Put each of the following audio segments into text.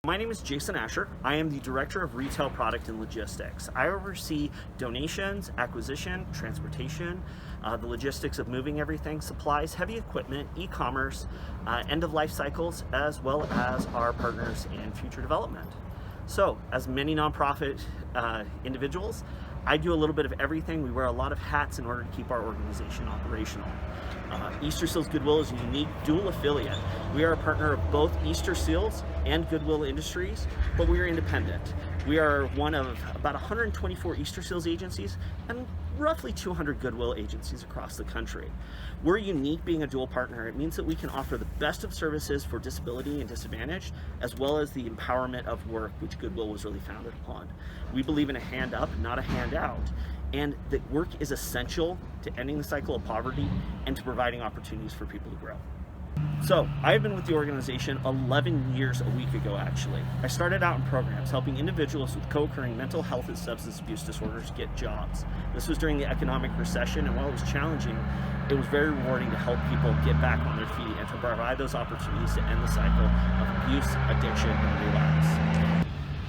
My name is Jason Asher. I am the Director of Retail Product and Logistics. I oversee donations, acquisition, transportation, the logistics of moving everything, supplies, heavy equipment, e-commerce, end-of-life cycles, as well as our partners in future development. So, as many nonprofit individuals, I do a little bit of everything. We wear a lot of hats in order to keep our organization operational. Easter Seals Goodwill is a unique dual affiliate. We are a partner of both Easter Seals and Goodwill Industries, but we are independent. We are one of about 124 Easter Seals agencies and roughly 200 Goodwill agencies across the country. We're unique being a dual partner. It means that we can offer the best of services for disability and disadvantaged, as well as the empowerment of work, which Goodwill was really founded upon. We believe in a hand up, not a hand out, and that work is essential to ending the cycle of poverty and to providing opportunities for people to grow. So, I've been with the organization 11 years a week ago, actually. I started out in programs helping individuals with co-occurring mental health and substance abuse disorders get jobs. This was during the economic recession, and while it was challenging, it was very rewarding to help people get back on their feet and to provide those opportunities to end the cycle of abuse, addiction, and relapse.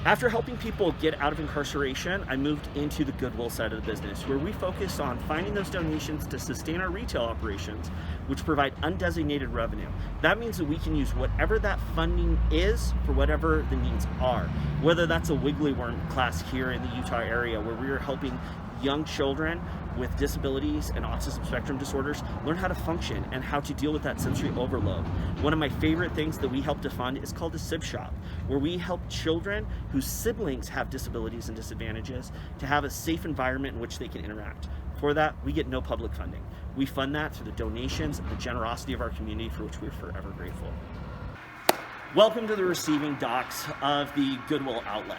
After helping people get out of incarceration, I moved into the Goodwill side of the business, where we focus on finding those donations to sustain our retail operations, which provide undesignated revenue. That means that we can use whatever that funding is for whatever the needs are. Whether that's a Wiggly Worm class here in the Utah area, where we are helping young children with disabilities and autism spectrum disorders learn how to function and how to deal with that sensory overload. One of my favorite things that we help to fund is called a SIB shop, where we help children whose siblings have disabilities and disadvantages to have a safe environment in which they can interact. For that, we get no public funding. We fund that through the donations and the generosity of our community, for which we're forever grateful. Welcome to the receiving docks of the Goodwill Outlet.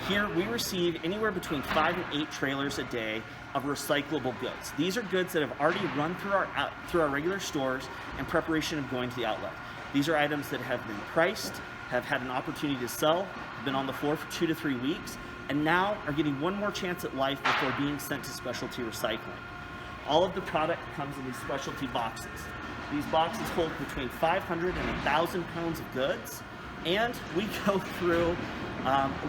Here we receive anywhere between 5 and 8 trailers a day of recyclable goods. These are goods that have already run through our regular stores in preparation of going to the outlet. These are items that have been priced, have had an opportunity to sell, have been on the floor for 2 to 3 weeks, and now are getting one more chance at life before being sent to specialty recycling. All of the product comes in these specialty boxes. These boxes hold between 500 and 1,000 pounds of goods, and we go through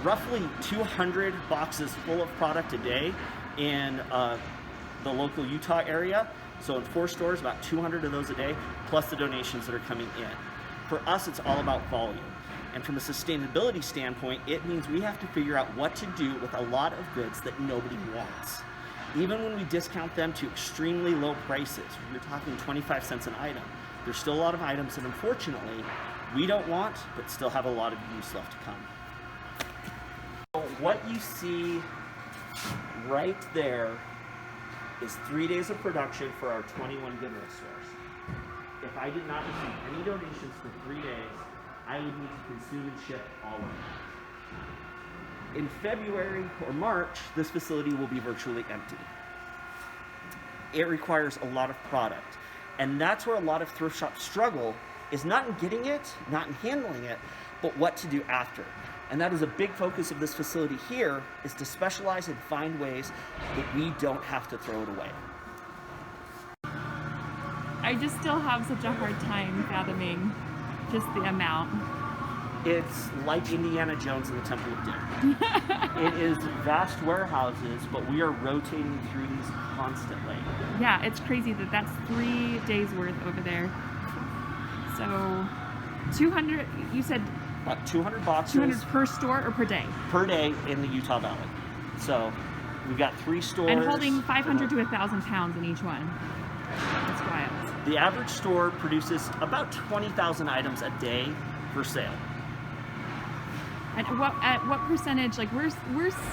roughly 200 boxes full of product a day in the local Utah area. So in 4 stores, about 200 of those a day, plus the donations that are coming in. For us, it's all about volume. And from a sustainability standpoint, it means we have to figure out what to do with a lot of goods that nobody wants. Even when we discount them to extremely low prices, we're talking 25 cents an item, there's still a lot of items that unfortunately we don't want, but still have a lot of use left to come. What you see right there is 3 days of production for our 21 Goodwill stores. If I did not receive any donations for 3 days, I would need to consume and ship all of them. In February or March, this facility will be virtually empty. It requires a lot of product, and that's where a lot of thrift shops struggle, is not in getting it, not in handling it, but what to do after. And that is a big focus of this facility here, is to specialize and find ways that we don't have to throw it away. I just still have such a hard time fathoming just the amount. It's like Indiana Jones and the Temple of Doom. It is vast warehouses, but we are rotating through these constantly. Yeah, it's crazy that that's 3 days worth over there. So 200, you said? About 200 boxes. 200 per store or per day? Per day in the Utah Valley. So we've got 3 stores. And holding 500 to 1,000 pounds in each one. That's wild. The average store produces about 20,000 items a day for sale. And at what percentage, like we're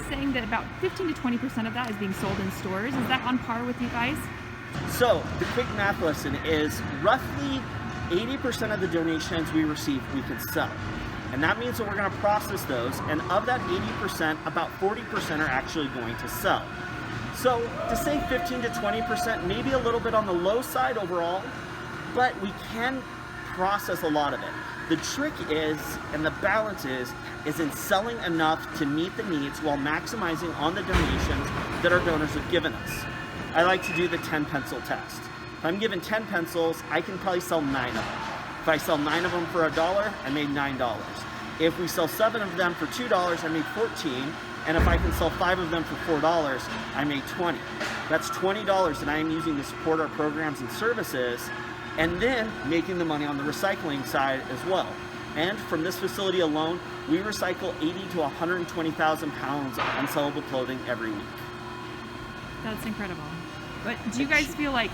saying that about 15 to 20% of that is being sold in stores. Is that on par with you guys? So the quick math lesson is roughly 80% of the donations we receive, we can sell. And that means that we're going to process those, and of that 80%, about 40% are actually going to sell. So to say 15 to 20%, maybe a little bit on the low side overall, but we can process a lot of it. The trick is, and the balance is in selling enough to meet the needs while maximizing on the donations that our donors have given us. I like to do the 10 pencil test. If I'm given 10 pencils, I can probably sell 9 of them. If I sell 9 of them for $1, I made $9. If we sell 7 of them for $2, I made 14. And if I can sell 5 of them for $4, I made 20. That's $20 that I am using to support our programs and services, and then making the money on the recycling side as well. And from this facility alone, we recycle 80 to 120,000 pounds of unsellable clothing every week. That's incredible. But do you guys feel like,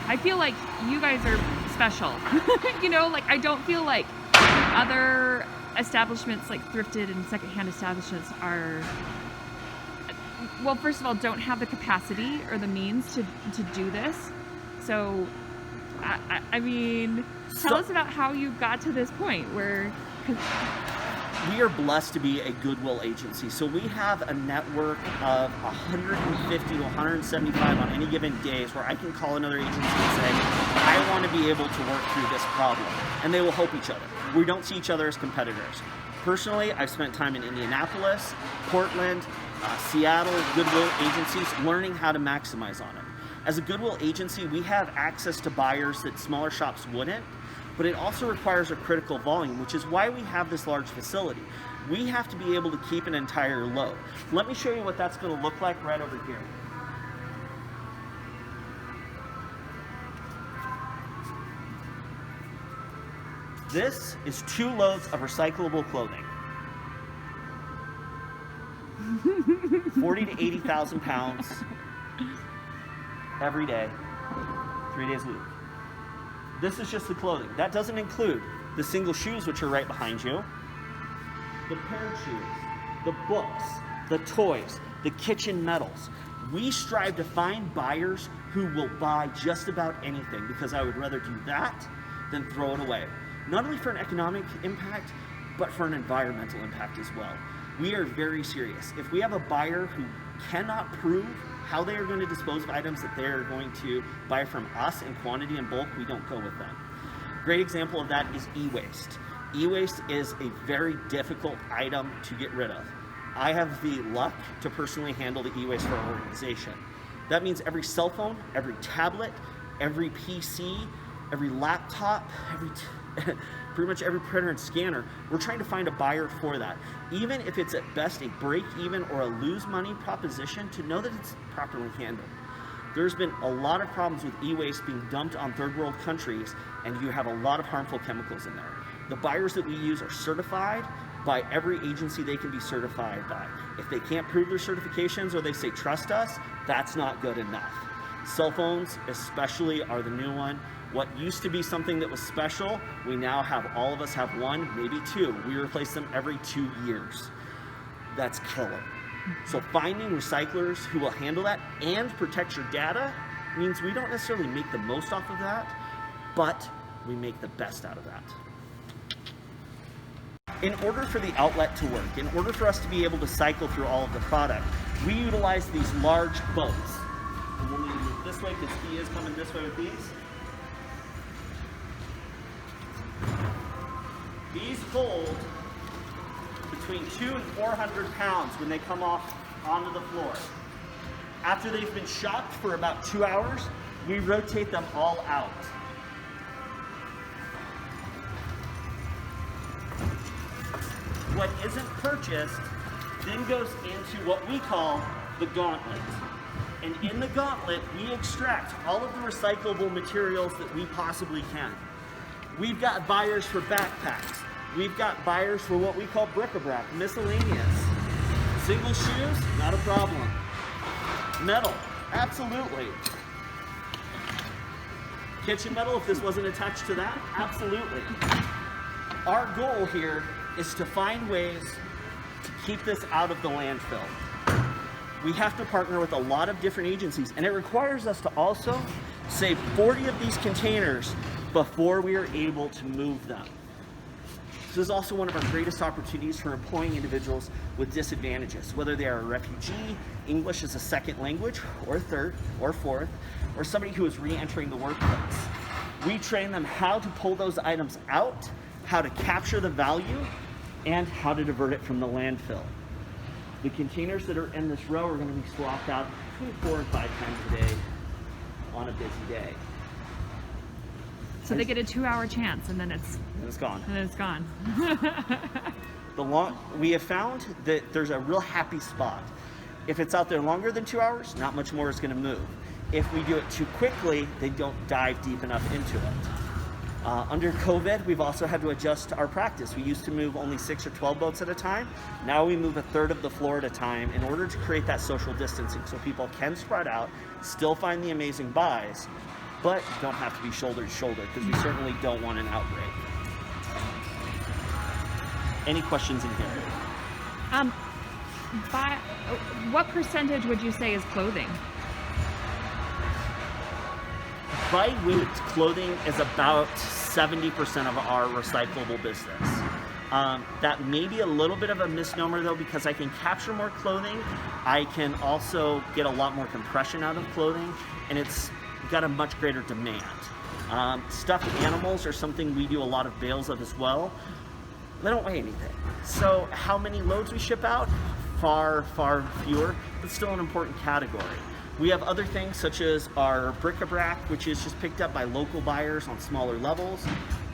I feel like you guys are special. You know, like I don't feel like other establishments like thrifted and secondhand establishments are, well, first of all, don't have the capacity or the means to do this. So, I mean, tell us about how you got to this point where... We are blessed to be a Goodwill agency. So we have a network of 150 to 175 on any given days where I can call another agency and say, I want to be able to work through this problem. And they will help each other. We don't see each other as competitors. Personally, I've spent time in Indianapolis, Portland, Seattle, Goodwill agencies, learning how to maximize on it. As a Goodwill agency, we have access to buyers that smaller shops wouldn't, but it also requires a critical volume, which is why we have this large facility. We have to be able to keep an entire load. Let me show you what that's going to look like right over here. This is 2 loads of recyclable clothing. 40 to 80,000 pounds every day, 3 days a week. This is just the clothing. That doesn't include the single shoes, which are right behind you, the paired shoes, the books, the toys, the kitchen metals. We strive to find buyers who will buy just about anything, because I would rather do that than throw it away. Not only for an economic impact, but for an environmental impact as well. We are very serious. If we have a buyer who cannot prove how they are going to dispose of items that they are going to buy from us in quantity and bulk, we don't go with them. Great example of that is e-waste. E-waste is a very difficult item to get rid of. I have the luck to personally handle the e-waste for our organization. That means every cell phone, every tablet, every PC, every laptop, pretty much every printer and scanner, we're trying to find a buyer for that. Even if it's at best a break-even or a lose-money proposition, to know that it's properly handled. There's been a lot of problems with e-waste being dumped on third world countries, and you have a lot of harmful chemicals in there. The buyers that we use are certified by every agency they can be certified by. If they can't prove their certifications or they say trust us, that's not good enough. Cell phones especially are the new one. What used to be something that was special, we now have, all of us have 1, maybe 2. We replace them every 2 years. That's killer. So finding recyclers who will handle that and protect your data means we don't necessarily make the most off of that, but we make the best out of that. In order for the outlet to work, in order for us to be able to cycle through all of the product, we utilize these large boats. And we'll need to move this way because he is coming this way with these. These hold between 200 and 400 pounds when they come off onto the floor. After they've been shocked for about 2 hours, we rotate them all out. What isn't purchased then goes into what we call the gauntlet. And in the gauntlet, we extract all of the recyclable materials that we possibly can. We've got buyers for backpacks. We've got buyers for what we call bric-a-brac, miscellaneous. Single shoes, not a problem. Metal, absolutely. Kitchen metal, if this wasn't attached to that, absolutely. Our goal here is to find ways to keep this out of the landfill. We have to partner with a lot of different agencies, and it requires us to also save 40 of these containers before we are able to move them. This is also one of our greatest opportunities for employing individuals with disadvantages, whether they are a refugee, English as a second language, or third, or fourth, or somebody who is re-entering the workplace. We train them how to pull those items out, how to capture the value, and how to divert it from the landfill. The containers that are in this row are going to be swapped out between 4 and 5 times a day on a busy day. So they get a 2-hour chance, and then it's gone. And then it's gone. We have found that there's a real happy spot. If it's out there longer than 2 hours, not much more is going to move. If we do it too quickly, they don't dive deep enough into it. Under COVID, we've also had to adjust our practice. We used to move only 6 or 12 boats at a time. Now we move a third of the floor at a time in order to create that social distancing so people can spread out, still find the amazing buys, but don't have to be shoulder to shoulder, because we certainly don't want an outbreak. Any questions in here? What percentage would you say is clothing? By weight, clothing is about 70% of our recyclable business. That may be a little bit of a misnomer though, because I can capture more clothing. I can also get a lot more compression out of clothing, and it's got a much greater demand. Stuffed animals are something we do a lot of bales of as well. They don't weigh anything. So how many loads we ship out? Far, far fewer, but still an important category. We have other things such as our bric-a-brac, which is just picked up by local buyers on smaller levels.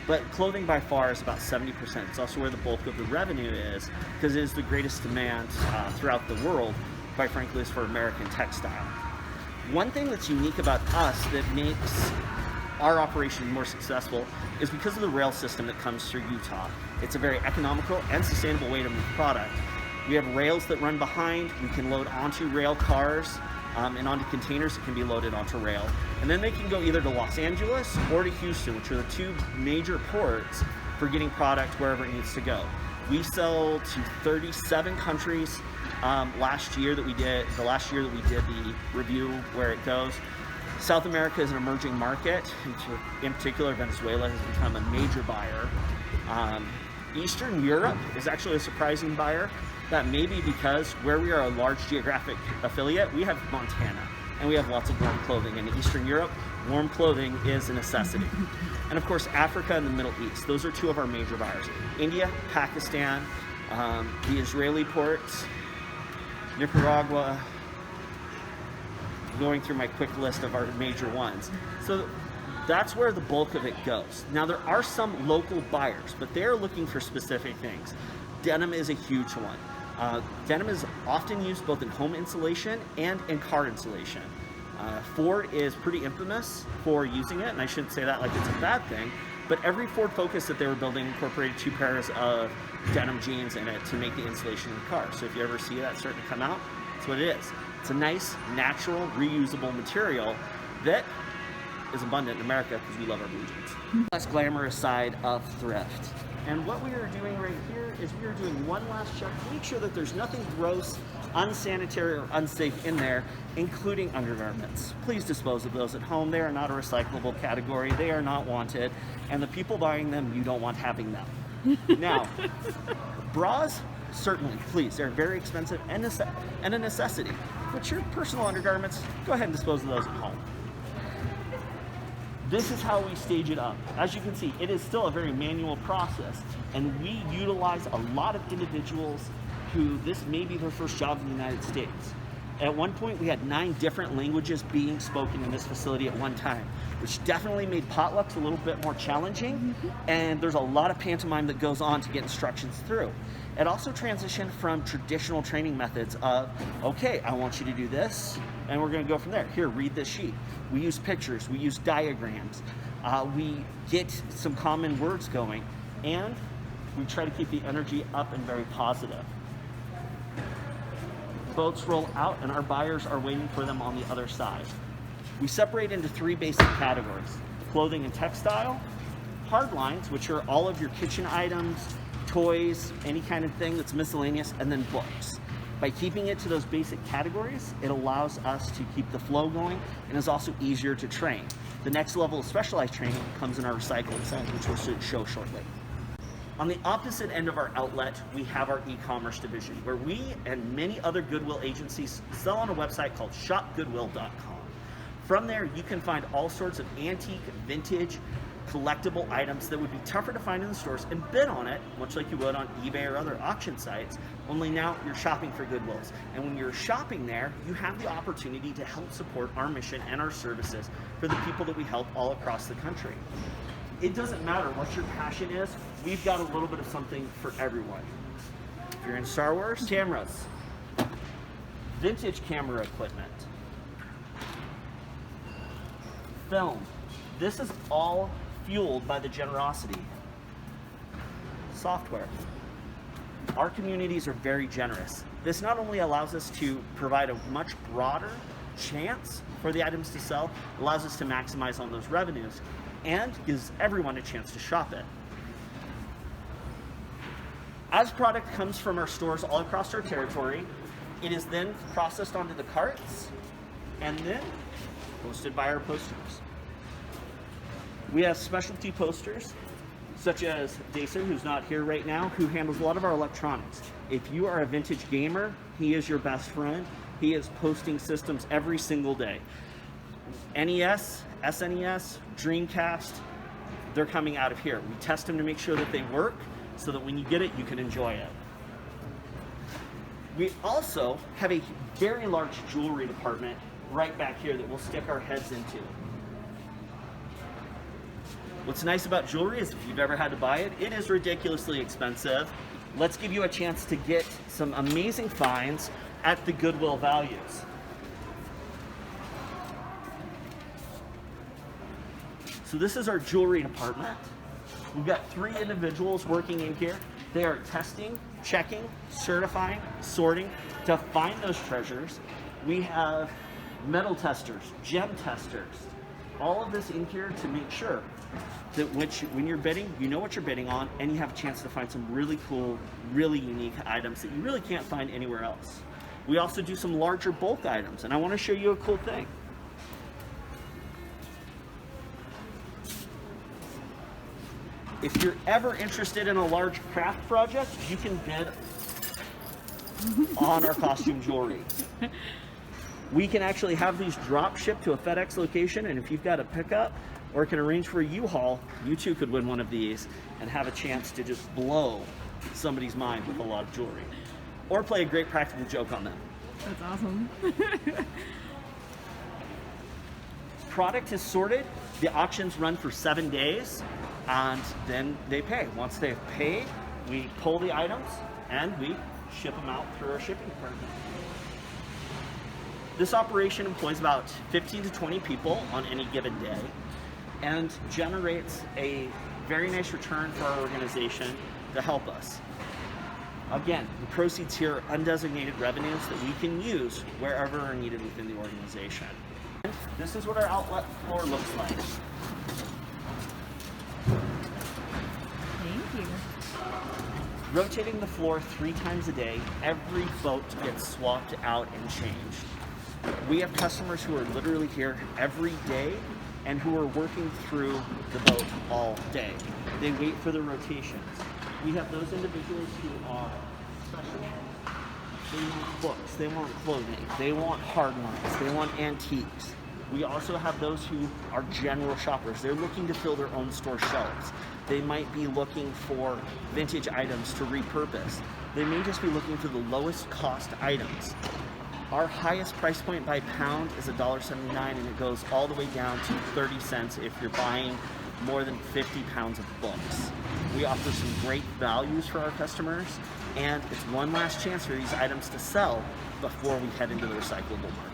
But clothing by far is about 70%. It's also where the bulk of the revenue is, because it is the greatest demand throughout the world, quite frankly, is for American textile. One thing that's unique about us that makes our operation more successful is because of the rail system that comes through Utah. It's a very economical and sustainable way to move product. We have rails that run behind. We can load onto rail cars and onto containers that can be loaded onto rail. And then they can go either to Los Angeles or to Houston, which are the two major ports for getting product wherever it needs to go. We sell to 37 countries. Last year that we did the review where it goes. South America is an emerging market. In particular, Venezuela has become a major buyer. Eastern Europe is actually a surprising buyer. That may be because where we are a large geographic affiliate, we have Montana, and we have lots of warm clothing. In Eastern Europe, warm clothing is a necessity. And of course, Africa and the Middle East. Those are two of our major buyers. India, Pakistan, the Israeli ports, Nicaragua, going through my quick list of our major ones. So that's where the bulk of it goes. Now there are some local buyers, but they're looking for specific things. Denim is a huge one. Denim is often used both in home insulation and in car insulation. Ford is pretty infamous for using it, and I shouldn't say that like it's a bad thing, but every Ford Focus that they were building incorporated 2 pairs of denim jeans in it to make the insulation in the car. So if you ever see that starting to come out, that's what it is. It's a nice, natural, reusable material that is abundant in America because we love our blue jeans. Less glamorous side of thrift. And what we are doing right here is we are doing one last check to make sure that there's nothing gross, unsanitary, or unsafe in there, including undergarments. Please dispose of those at home. They are not a recyclable category. They are not wanted. And the people buying them, you don't want having them. Now, bras, certainly, please. They're very expensive and a necessity. But your personal undergarments, go ahead and dispose of those at home. This is how we stage it up. As you can see, it is still a very manual process, and we utilize a lot of individuals who this may be their first job in the United States. At one point, we had 9 different languages being spoken in this facility at one time, which definitely made potlucks a little bit more challenging, and there's a lot of pantomime that goes on to get instructions through. It also transitioned from traditional training methods of, okay, I want you to do this, and we're gonna go from there. Here, read this sheet. We use pictures, we use diagrams, we get some common words going, and we try to keep the energy up and very positive. Boats roll out and our buyers are waiting for them on the other side. We separate into 3 basic categories: clothing and textile, hard lines, which are all of your kitchen items, toys, any kind of thing that's miscellaneous, and then books. By keeping it to those basic categories, it allows us to keep the flow going and is also easier to train. The next level of specialized training comes in our recycling side, which we'll show shortly. On the opposite end of our outlet, we have our e-commerce division, where we and many other Goodwill agencies sell on a website called shopgoodwill.com. From there, you can find all sorts of antique, vintage, collectible items that would be tougher to find in the stores and bid on it, much like you would on eBay or other auction sites, only now you're shopping for Goodwills. And when you're shopping there, you have the opportunity to help support our mission and our services for the people that we help all across the country. it doesn't matter what your passion is, we've got a little bit of something for everyone. If you're in Star Wars, cameras, vintage camera equipment, film. This is all fueled by the generosity. Software. Our communities are very generous. This not only allows us to provide a much broader chance for the items to sell, allows us to maximize on those revenues, and gives everyone a chance to shop it. As product comes from our stores all across our territory, it is then processed onto the carts and then posted by our posters. We have specialty posters, such as Jason, who's not here right now, who handles a lot of our electronics. If you are a vintage gamer, he is your best friend. He is posting systems every single day. NES, SNES, Dreamcast, they're coming out of here. We test them to make sure that they work, so that when you get it, you can enjoy it. We also have a very large jewelry department right back here that we'll stick our heads into. What's nice about jewelry is if you've ever had to buy it, it is ridiculously expensive. Let's give you a chance to get some amazing finds at the Goodwill values. So this is our jewelry department. We've got 3 individuals working in here. They are testing, checking, certifying, sorting to find those treasures. We have metal testers, gem testers, all of this in here to make sure that when you're bidding, you know what you're bidding on, and you have a chance to find some really cool, really unique items that you really can't find anywhere else. We also do some larger bulk items, and I want to show you a cool thing. If you're ever interested in a large craft project, you can bid on our costume jewelry. We can actually have these drop shipped to a FedEx location, and if you've got a pickup or can arrange for a U-Haul, you too could win one of these and have a chance to just blow somebody's mind with a lot of jewelry. Or play a great practical joke on them. That's awesome. Product is sorted, the auctions run for 7 days, and then they pay. Once they've paid, we pull the items and we ship them out through our shipping department. This operation employs about 15 to 20 people on any given day and generates a very nice return for our organization to help us. Again, the proceeds here are undesignated revenues that we can use wherever are needed within the organization. This is what our outlet floor looks like. Thank you. Rotating the floor 3 times a day, every boat gets swapped out and changed. We have customers who are literally here every day and who are working through the boat all day. They wait for the rotations. We have those individuals who are special. They want books, they want clothing, they want hard lines, they want antiques. We also have those who are general shoppers. They're looking to fill their own store shelves. They might be looking for vintage items to repurpose. They may just be looking for the lowest cost items. Our highest price point by pound is $1.79, and it goes all the way down to 30 cents if you're buying more than 50 pounds of books. We offer some great values for our customers, and it's one last chance for these items to sell before we head into the recyclable market.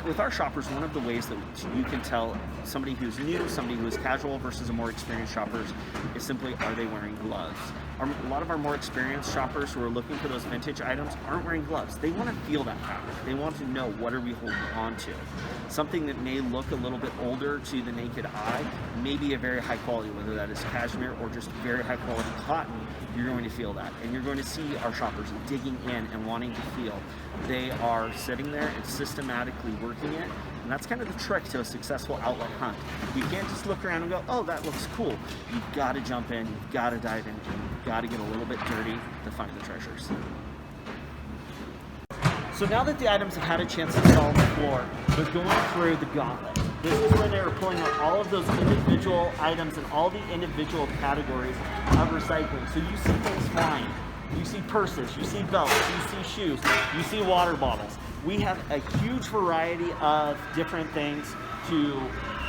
With our shoppers, one of the ways that you can tell somebody who's new, somebody who is casual versus a more experienced shoppers is simply, are they wearing gloves? A lot of our more experienced shoppers who are looking for those vintage items aren't wearing gloves. They want to feel that fabric. They want to know, what are we holding on to? Something that may look a little bit older to the naked eye may be a very high quality, whether that is cashmere or just very high quality cotton. You're going to feel that, and you're going to see our shoppers digging in and wanting to feel. They are sitting there and systematically working it, and that's kind of the trick to a successful outlet hunt. You can't just look around and go, oh, that looks cool. You've got to jump in, you've got to dive in, you've got to get a little bit dirty to find the treasures. So now that the items have had a chance to fall on the floor, they're going through the gauntlet. This is where they're pulling out all of those individual items and all the individual categories of recycling. So you see things flying. You see purses, you see belts, you see shoes, you see water bottles. We have a huge variety of different things to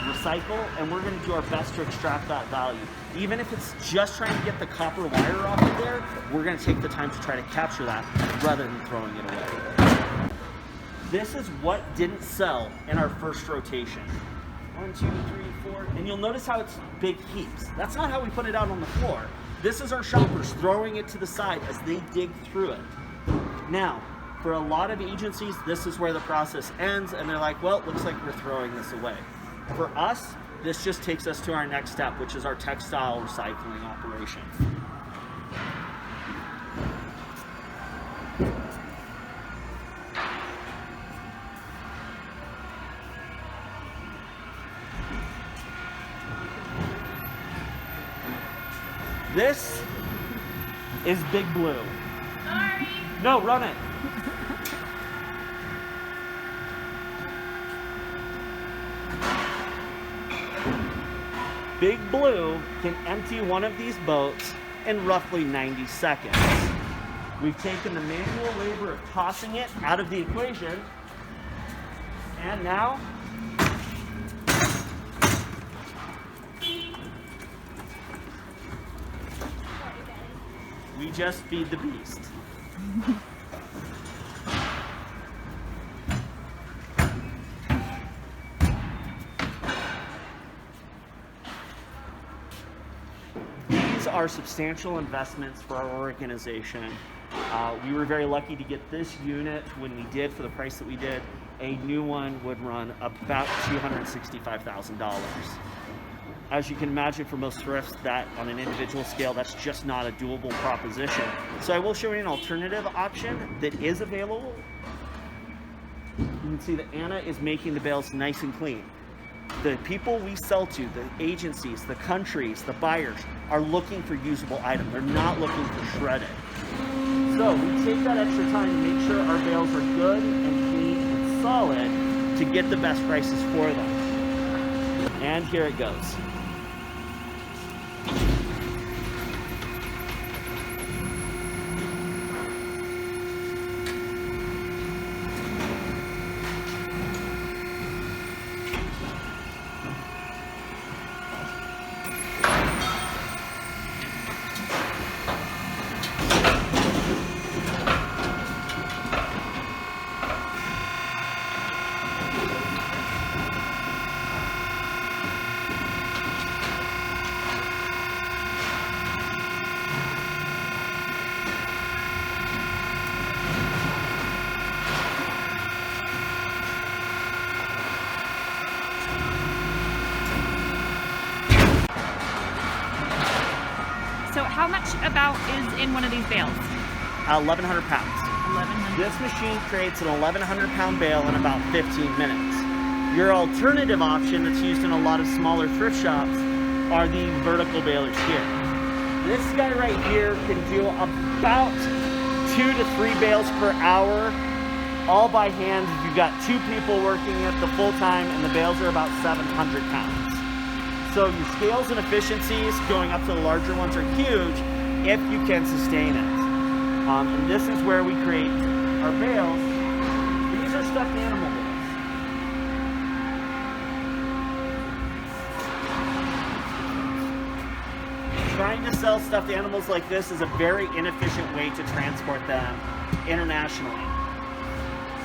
recycle, and we're going to do our best to extract that value. Even if it's just trying to get the copper wire off of there, we're going to take the time to try to capture that rather than throwing it away. This is what didn't sell in our first rotation. 1, 2, 3, 4, and you'll notice how it's big heaps. That's not how we put it out on the floor. This is our shoppers throwing it to the side as they dig through it. Now, for a lot of agencies, this is where the process ends, and they're like, well, it looks like we're throwing this away. For us, this just takes us to our next step, which is our textile recycling operation. This is Big Blue. Sorry. No, run it. Big Blue can empty one of these boats in roughly 90 seconds. We've taken the manual labor of tossing it out of the equation, and now we just feed the beast. These are substantial investments for our organization. We were very lucky to get this unit when we did for the price that we did. A new one would run about $265,000. As you can imagine, for most thrifts, that on an individual scale, that's just not a doable proposition. So I will show you an alternative option that is available. You can see that Anna is making the bales nice and clean. The people we sell to, the agencies, the countries, the buyers, are looking for usable items. They're not looking for shredded. So we take that extra time to make sure our bales are good and clean and solid to get the best prices for them. And here it goes. So how much about is in one of these bales? 1,100 pounds. 1,100. This machine creates an 1,100 pound bale in about 15 minutes. Your alternative option that's used in a lot of smaller thrift shops are the vertical balers here. This guy right here can do about 2 to 3 bales per hour, all by hand. You've got 2 people working it the full time, and the bales are about 700 pounds. So your scales and efficiencies going up to the larger ones are huge if you can sustain it. And this is where we create our bales. These are stuffed animal bales. Trying to sell stuffed animals like this is a very inefficient way to transport them internationally.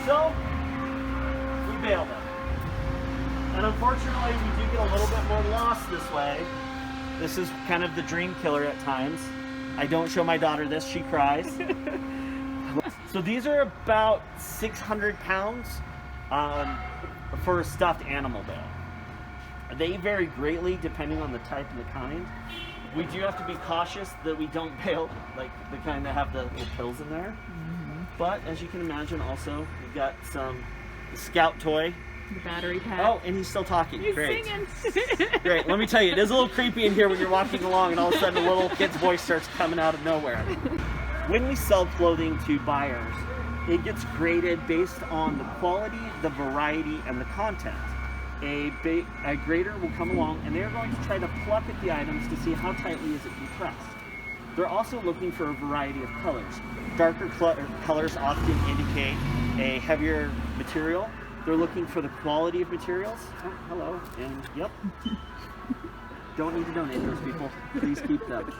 So we bail them. And unfortunately, we do get a little bit more loss this way. This is kind of the dream killer at times. I don't show my daughter this, she cries. So these are about 600 pounds for a stuffed animal bale. They vary greatly depending on the type and the kind. We do have to be cautious that we don't bale like the kind that have the pills in there. But as you can imagine, also, we've got some Scout toy. The battery pack. Oh, and he's still talking. He's Great. singing. Great. Let me tell you, it is a little creepy in here when you're walking along and all of a sudden a little kid's voice starts coming out of nowhere. When we sell clothing to buyers, it gets graded based on the quality, the variety, and the content. A grader will come along and they're going to try to pluck at the items to see how tightly is it compressed. They're also looking for a variety of colors. Darker colors often indicate a heavier material. They're looking for the quality of materials. Oh, hello, and yep. Don't need to donate those people. Please keep them.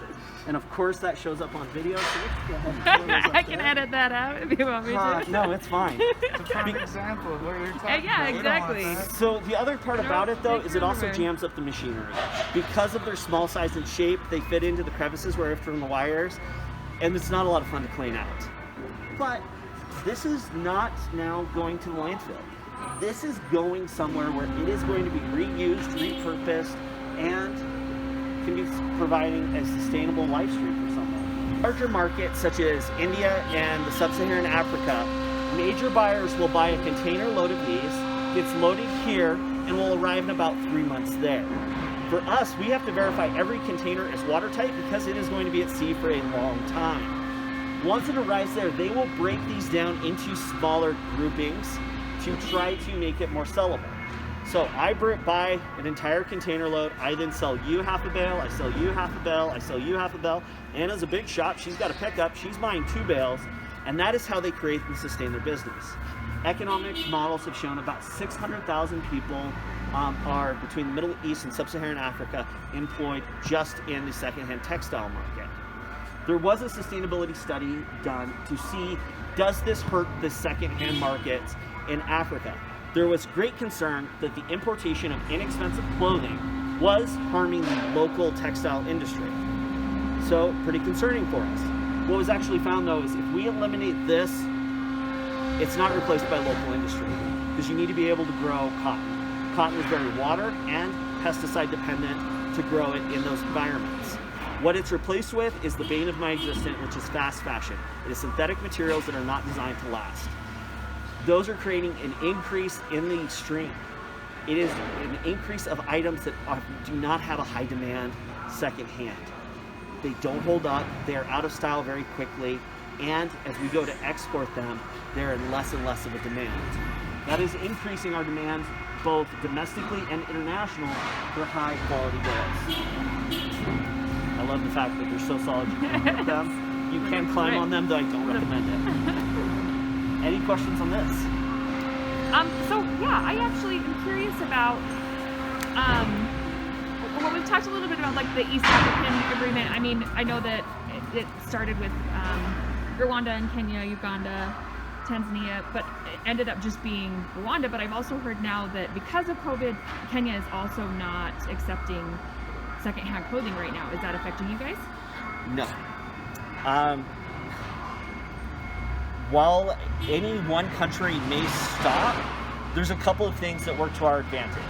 And of course that shows up on video, so let's go ahead and throw those up I can there. edit that out if you want me to. No, it's fine. It's a prime example of what you're talking Yeah, about. We don't want exactly. that. So the other part about it though take is it also forever. jams up the machinery. Because of their small size and shape, they fit into the crevices where from the wires, and it's not a lot of fun to clean out. But this is not now going to the landfill. This is going somewhere where it is going to be reused, repurposed, and can be providing a sustainable life stream for someone. Larger markets such as India and the sub-Saharan Africa, major buyers will buy a container load of these, gets loaded here, and will arrive in about 3 months there. For us, we have to verify every container is watertight because it is going to be at sea for a long time. Once it arrives there, they will break these down into smaller groupings to try to make it more sellable. So I buy an entire container load, I then sell you half a bale, I sell you half a bale, I sell you half a bale. Anna's a big shop, she's got a pickup, she's buying 2 bales, and that is how they create and sustain their business. Economic models have shown about 600,000 people are between the Middle East and Sub-Saharan Africa employed just in the secondhand textile market. There was a sustainability study done to see, does this hurt the secondhand markets in Africa? There was great concern that the importation of inexpensive clothing was harming the local textile industry. So, pretty concerning for us. What was actually found though is if we eliminate this, it's not replaced by local industry because you need to be able to grow cotton. Cotton is very water and pesticide dependent to grow it in those environments. What it's replaced with is the bane of my existence, which is fast fashion. It is synthetic materials that are not designed to last. Those are creating an increase in the stream. It is an increase of items that do not have a high demand secondhand. They don't hold up, they're out of style very quickly, and as we go to export them, they're in less and less of a demand. That is increasing our demand both domestically and international for high quality goods. I love the fact that they're so solid you can hit them. You can climb on them, though I don't recommend it. Any questions on this? So yeah, I actually am curious about, well, we've talked a little bit about like the East African agreement. I mean, I know that it started with Rwanda and Kenya, Uganda, Tanzania, but it ended up just being Rwanda. But I've also heard now that because of COVID, Kenya is also not accepting secondhand clothing right now. Is that affecting you guys? No. While any one country may stop, there's a couple of things that work to our advantage.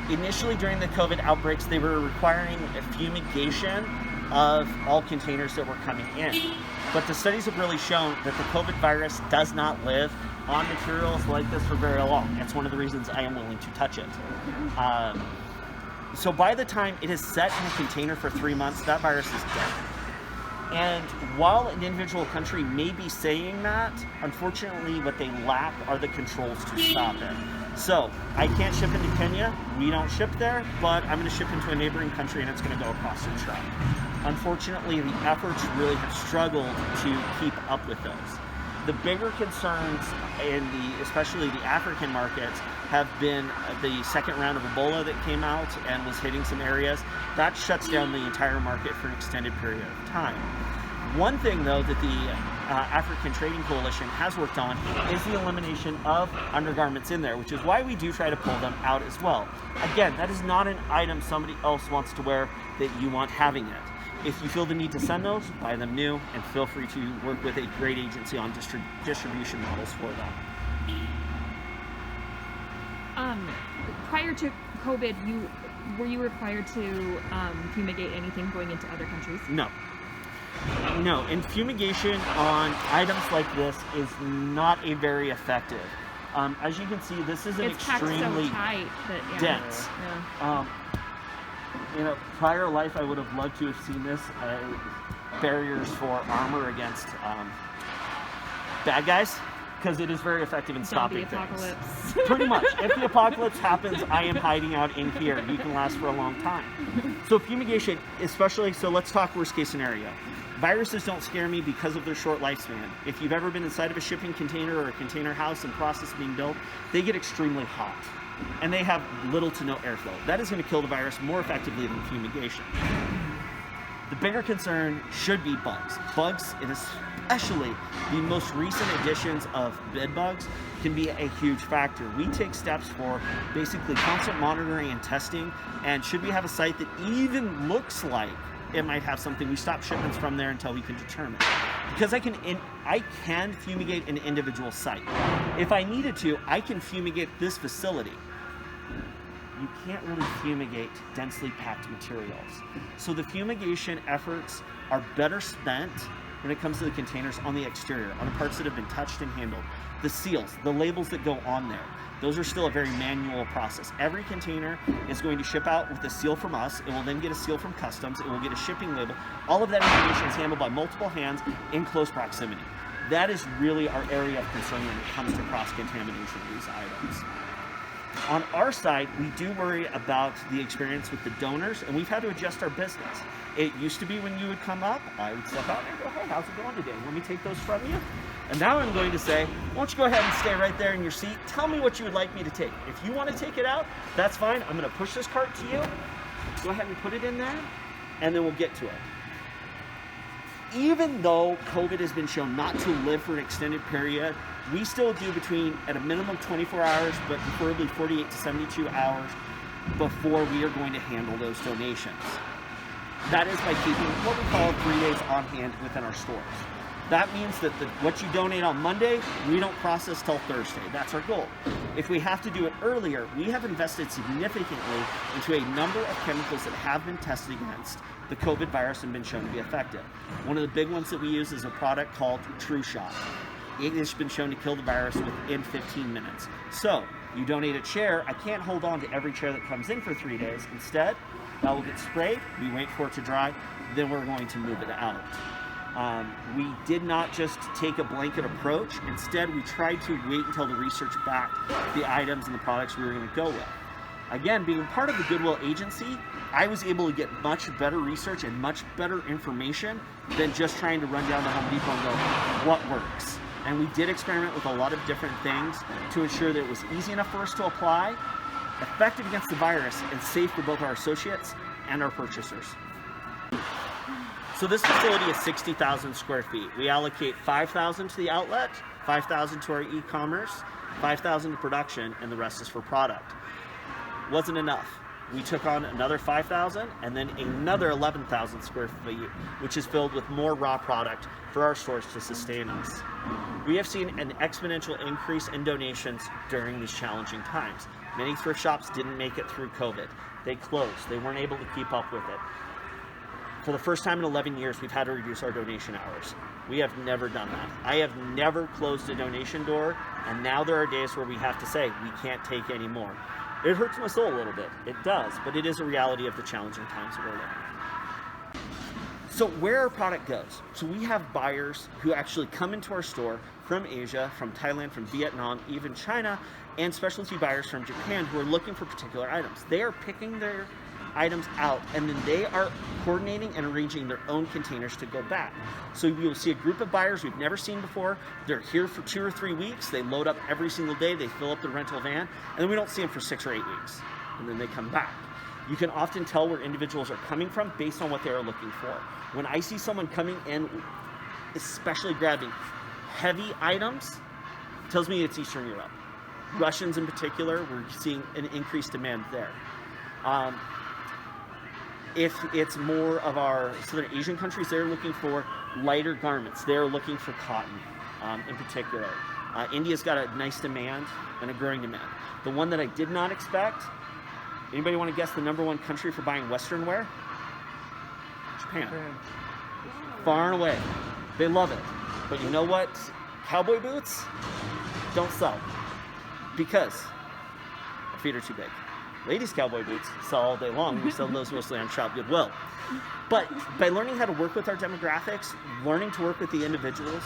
Initially, during the COVID outbreaks, they were requiring a fumigation of all containers that were coming in. But the studies have really shown that the COVID virus does not live on materials like this for very long. That's one of the reasons I am willing to touch it. So by the time it is set in a container for 3 months, that virus is dead. And while an individual country may be saying that, unfortunately what they lack are the controls to stop it. So I can't ship into Kenya, we don't ship there, but I'm going to ship into a neighboring country and it's going to go across the truck. Unfortunately, the efforts really have struggled to keep up with those. The bigger concerns in especially the African markets have been the second round of Ebola that came out and was hitting some areas. That shuts down the entire market for an extended period of time. One thing though that the African Trading Coalition has worked on is the elimination of undergarments in there, which is why we do try to pull them out as well. Again, that is not an item somebody else wants to wear that you want having it. If you feel the need to send those, buy them new, and feel free to work with a great agency on distribution models for them. Prior to COVID, were you required to fumigate anything going into other countries? No. No, and fumigation on items like this is not a very effective. As you can see, this is an extremely packed so tight that, yeah, dense. Yeah. In a prior life, I would have loved to have seen this barriers for armor against bad guys, because it is very effective in stopping things. Pretty much. If the apocalypse happens, I am hiding out in here. You can last for a long time. So fumigation, especially, so let's talk worst case scenario. Viruses don't scare me because of their short lifespan. If you've ever been inside of a shipping container or a container house in process of being built, they get extremely hot and they have little to no airflow. That is going to kill the virus more effectively than fumigation. The bigger concern should be bugs. Bugs, and especially the most recent additions of bed bugs, can be a huge factor. We take steps for basically constant monitoring and testing, and should we have a site that even looks like it might have something, we stop shipments from there until we can determine. Because I can fumigate an individual site. If I needed to, I can fumigate this facility. You can't really fumigate densely packed materials. So the fumigation efforts are better spent when it comes to the containers on the exterior, on the parts that have been touched and handled. The seals, the labels that go on there, those are still a very manual process. Every container is going to ship out with a seal from us. It will then get a seal from customs. It will get a shipping label. All of that information is handled by multiple hands in close proximity. That is really our area of concern when it comes to cross-contamination of these items. On our side, we do worry about the experience with the donors, and we've had to adjust our business. It used to be when you would come up, I would step out and go, hey, how's it going today? Let me take those from you. And now I'm going to say, why don't you go ahead and stay right there in your seat. Tell me what you would like me to take. If you want to take it out, that's fine. I'm going to push this cart to you. Go ahead and put it in there, and then we'll get to it. Even though COVID has been shown not to live for an extended period, we still do between, at a minimum, 24 hours, but preferably 48 to 72 hours before we are going to handle those donations. That is by keeping what we call 3 days on hand within our stores. That means that what you donate on Monday, we don't process till Thursday. That's our goal. If we have to do it earlier, we have invested significantly into a number of chemicals that have been tested against the COVID virus and been shown to be effective. One of the big ones that we use is a product called True Shot. It has been shown to kill the virus within 15 minutes. So, you donate a chair, I can't hold on to every chair that comes in for 3 days. Instead, that will get sprayed, we wait for it to dry, then we're going to move it out. We did not just take a blanket approach. Instead, we tried to wait until the research backed the items and the products we were going to go with. Again, being part of the Goodwill agency, I was able to get much better research and much better information than just trying to run down to Home Depot and go, what works? And we did experiment with a lot of different things to ensure that it was easy enough for us to apply, effective against the virus, and safe for both our associates and our purchasers. So this facility is 60,000 square feet. We allocate 5,000 to the outlet, 5,000 to our e-commerce, 5,000 to production, and the rest is for product. Wasn't enough. We took on another 5,000 and then another 11,000 square feet, which is filled with more raw product for our stores to sustain us. We have seen an exponential increase in donations during these challenging times. Many thrift shops didn't make it through COVID. They closed. They weren't able to keep up with it. For the first time in 11 years, we've had to reduce our donation hours. We have never done that. I have never closed a donation door, and now there are days where we have to say, we can't take any more. It hurts my soul a little bit. It does, but it is a reality of the challenging times that we're living. So where our product goes. So we have buyers who actually come into our store from Asia, from Thailand, from Vietnam, even China, and specialty buyers from Japan who are looking for particular items. They are picking their items out, and then they are coordinating and arranging their own containers to go back. So you will see a group of buyers we've never seen before. They're here for 2 or 3 weeks. They load up every single day. They fill up the rental van, and then we don't see them for 6 or 8 weeks, and then they come back. You can often tell where individuals are coming from based on what they are looking for. When I see someone coming in, especially grabbing heavy items, it tells me it's Eastern Europe. Russians in particular, we're seeing an increased demand there. If it's more of our Southern Asian countries, they're looking for lighter garments. They're looking for cotton in particular. India's got a nice demand and a growing demand. The one that I did not expect, anybody want to guess the #1 country for buying Western wear? Japan. Far and away. They love it. But you know what? Cowboy boots don't sell because our feet are too big. Ladies' cowboy boots sell all day long. We sell those mostly on Shop Goodwill. But by learning how to work with our demographics, learning to work with the individuals,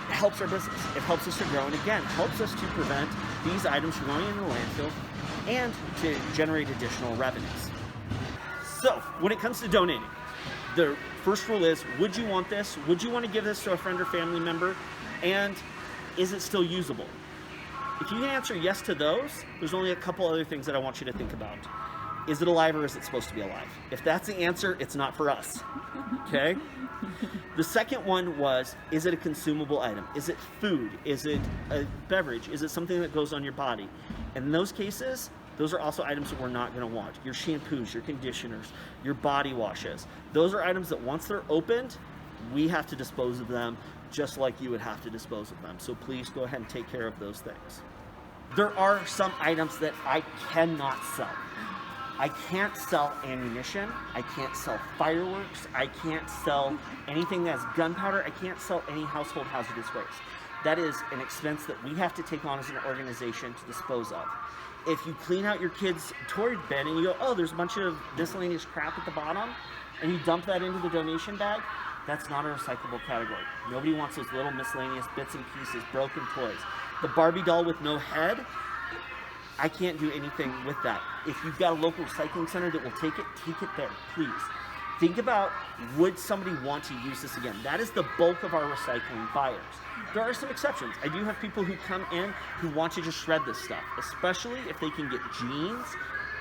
it helps our business. It helps us to grow, and again, helps us to prevent these items from going into the landfill and to generate additional revenues. So, when it comes to donating, The first rule is, would you want this? Would you want to give this to a friend or family member? And is it still usable? If you can answer yes to those, there's only a couple other things that I want you to think about. Is it alive or is it supposed to be alive? If that's the answer, it's not for us, okay? The second one was, is it a consumable item? Is it food? Is it a beverage? Is it something that goes on your body? And in those cases, those are also items that we're not gonna want. Your shampoos, your conditioners, your body washes. Those are items that once they're opened, we have to dispose of them just like you would have to dispose of them. So please go ahead and take care of those things. There are some items that I cannot sell. I can't sell ammunition, I can't sell fireworks, I can't sell anything that has gunpowder, I can't sell any household hazardous waste. That is an expense that we have to take on as an organization to dispose of. If you clean out your kid's toy bin and you go, oh, there's a bunch of miscellaneous crap at the bottom, and you dump that into the donation bag, that's not a recyclable category. Nobody wants those little miscellaneous bits and pieces, broken toys. The Barbie doll with no head, I can't do anything with that. If you've got a local recycling center that will take it there, please. Think about, would somebody want to use this again? That is the bulk of our recycling buyers. There are some exceptions. I do have people who come in who want to just shred this stuff, especially if they can get jeans,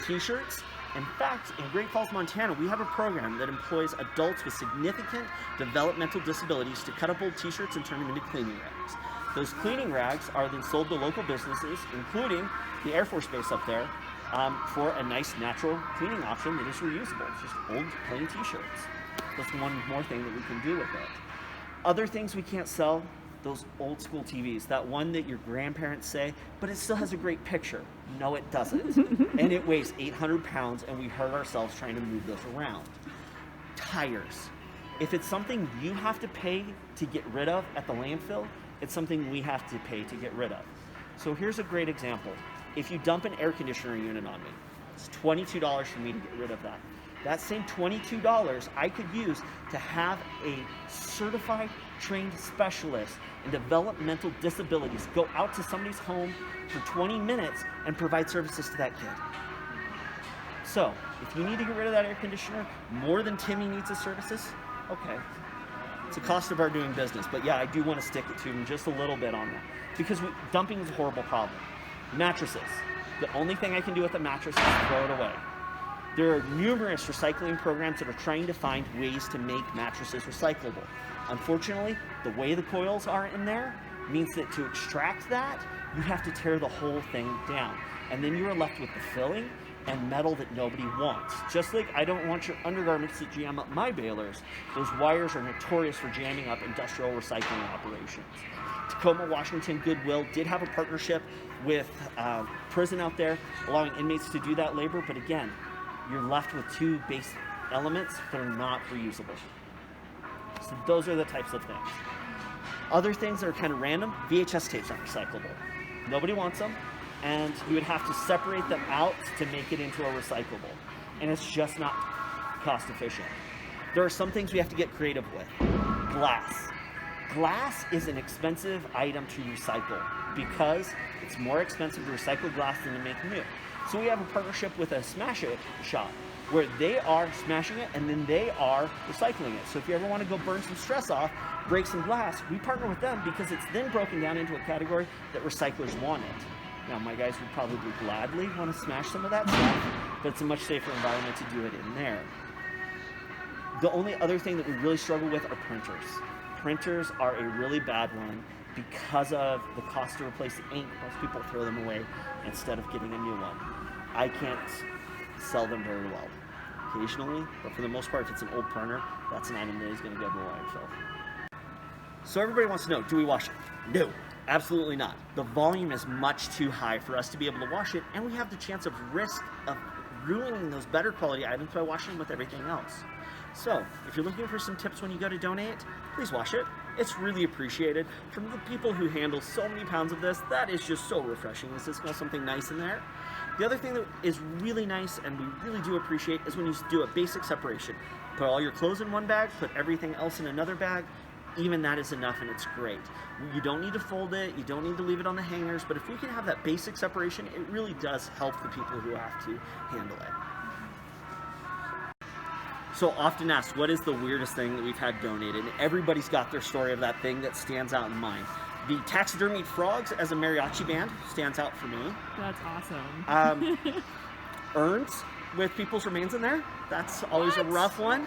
t-shirts. In fact, in Great Falls, Montana, we have a program that employs adults with significant developmental disabilities to cut up old t-shirts and turn them into cleaning rags. Those cleaning rags are then sold to local businesses, including the Air Force Base up there, for a nice natural cleaning option that is reusable. It's just old plain t-shirts. That's one more thing that we can do with it. Other things we can't sell, those old school TVs, that one that your grandparents say, but it still has a great picture. No, it doesn't. And it weighs 800 pounds and we hurt ourselves trying to move those around. Tires. If it's something you have to pay to get rid of at the landfill, it's something we have to pay to get rid of. So here's a great example. If you dump an air conditioner unit on me, it's $22 for me to get rid of that. That same $22 I could use to have a certified trained specialist in developmental disabilities go out to somebody's home for 20 minutes and provide services to that kid. So if you need to get rid of that air conditioner more than Timmy needs his services, okay. It's a cost of our doing business, but yeah, I do want to stick it to him just a little bit on that because dumping is a horrible problem. Mattresses. The only thing I can do with a mattress is throw it away. There are numerous recycling programs that are trying to find ways to make mattresses recyclable. Unfortunately, the way the coils are in there means that to extract that, you have to tear the whole thing down. And then you are left with the filling and metal that nobody wants. Just like I don't want your undergarments to jam up my balers, those wires are notorious for jamming up industrial recycling operations. Tacoma, Washington, Goodwill did have a partnership with prison out there, allowing inmates to do that labor, but again, you're left with two base elements that are not reusable. So those are the types of things. Other things that are kind of random, VHS tapes aren't recyclable. Nobody wants them, and you would have to separate them out to make it into a recyclable. And it's just not cost efficient. There are some things we have to get creative with. Glass. Glass is an expensive item to recycle because it's more expensive to recycle glass than to make new. So we have a partnership with a Smash It shop where they are smashing it and then they are recycling it. So if you ever want to go burn some stress off, break some glass, we partner with them because it's then broken down into a category that recyclers want it. Now my guys would probably gladly want to smash some of that stuff, but it's a much safer environment to do it in there. The only other thing that we really struggle with are printers. Printers are a really bad one because of the cost to replace the ink. Most people throw them away instead of getting a new one. I can't sell them very well. Occasionally, but for the most part, if it's an old printer, that's an item that is going to go to the landfill. So everybody wants to know, do we wash it? No, absolutely not. The volume is much too high for us to be able to wash it, and we have the chance of risk of ruining those better quality items by washing them with everything else. So, if you're looking for some tips when you go to donate, please wash it. It's really appreciated. From the people who handle so many pounds of this, that is just so refreshing. Is to smell something nice in there. The other thing that is really nice and we really do appreciate is when you do a basic separation. Put all your clothes in one bag, put everything else in another bag. Even that is enough and it's great. You don't need to fold it, you don't need to leave it on the hangers, but if we can have that basic separation, it really does help the people who have to handle it. So often asked, what is the weirdest thing that we've had donated? And everybody's got their story of that thing that stands out in mind. The taxidermied frogs as a mariachi band stands out for me. That's awesome. Urns with people's remains in there. That's always a rough one.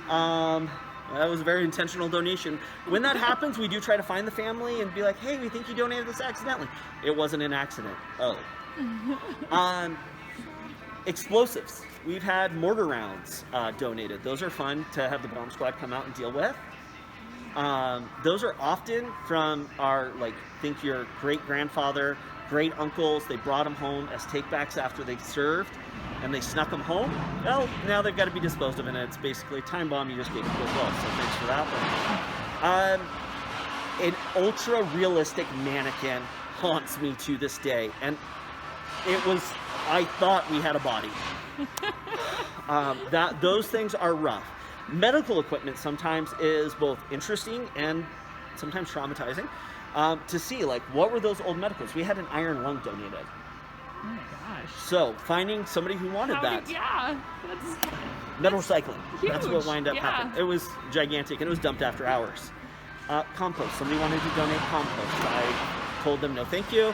That was a very intentional donation. When that happens, we do try to find the family and be like, hey, we think you donated this accidentally. It wasn't an accident. Oh. Explosives. We've had mortar rounds donated. Those are fun to have the bomb squad come out and deal with. Those are often from our, think your great-grandfather, great-uncles. They brought them home as take-backs after they served, and they snuck them home. Well, now they've got to be disposed of, and it's basically a time bomb. You just gave it to Goodwill, so thanks for that one. An ultra-realistic mannequin haunts me to this day, and I thought we had a body. Those things are rough. Medical equipment sometimes is both interesting and sometimes traumatizing to see, what were those old medicals? We had an iron lung donated. Oh my gosh. So finding somebody who wanted that. Metal recycling. Huge. That's what wound up happening. It was gigantic, and it was dumped after hours. Compost. Somebody wanted to donate compost. I told them no thank you,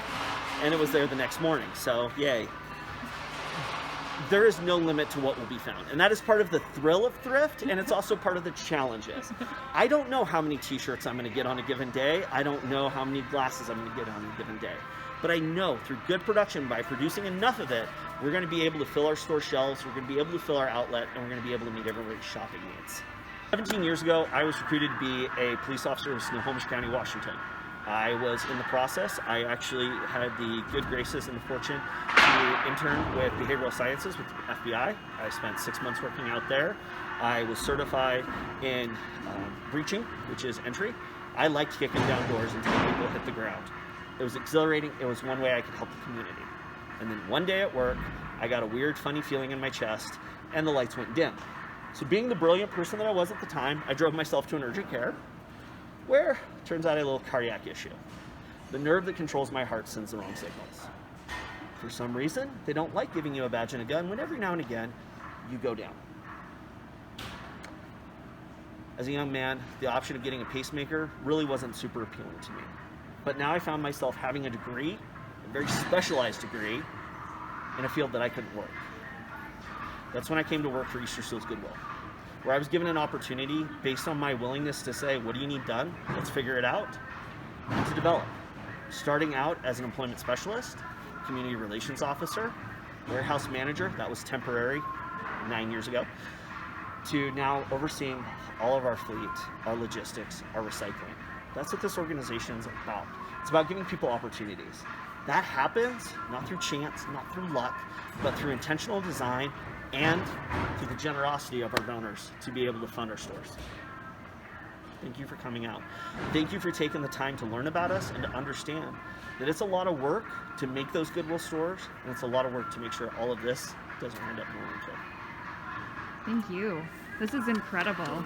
and it was there the next morning. So yay. There is no limit to what will be found, and that is part of the thrill of thrift, and it's also part of the challenges. I don't know how many t-shirts I'm going to get on a given day. I don't know how many glasses I'm going to get on a given day, but I know through good production, by producing enough of it, we're going to be able to fill our store shelves, we're going to be able to fill our outlet, and we're going to be able to meet everybody's shopping needs. 17 years ago, I was recruited to be a police officer in Snohomish County, Washington. I was in the process. I actually had the good graces and the fortune to intern with behavioral sciences with the FBI. I spent 6 months working out there. I was certified in breaching, which is entry. I liked kicking down doors until people hit the ground. It was exhilarating. It was one way I could help the community. And then one day at work, I got a weird, funny feeling in my chest, and the lights went dim. So being the brilliant person that I was at the time, I drove myself to an urgent care, where turns out I had a little cardiac issue. The nerve that controls my heart sends the wrong signals. For some reason, they don't like giving you a badge and a gun when every now and again you go down. As a young man, the option of getting a pacemaker really wasn't super appealing to me. But now I found myself having a degree, a very specialized degree, in a field that I couldn't work. That's when I came to work for Easter Seals Goodwill, where I was given an opportunity based on my willingness to say, what do you need done? Let's figure it out, and to develop. Starting out as an employment specialist, community relations officer, warehouse manager, that was temporary 9 years ago, to now overseeing all of our fleet, our logistics, our recycling. That's what this organization is about. It's about giving people opportunities. That happens not through chance, not through luck, but through intentional design and through the generosity of our donors to be able to fund our stores. Thank you for coming out. Thank you for taking the time to learn about us and to understand that it's a lot of work to make those Goodwill stores, and it's a lot of work to make sure all of this doesn't end up in landfill. Thank you. This is incredible.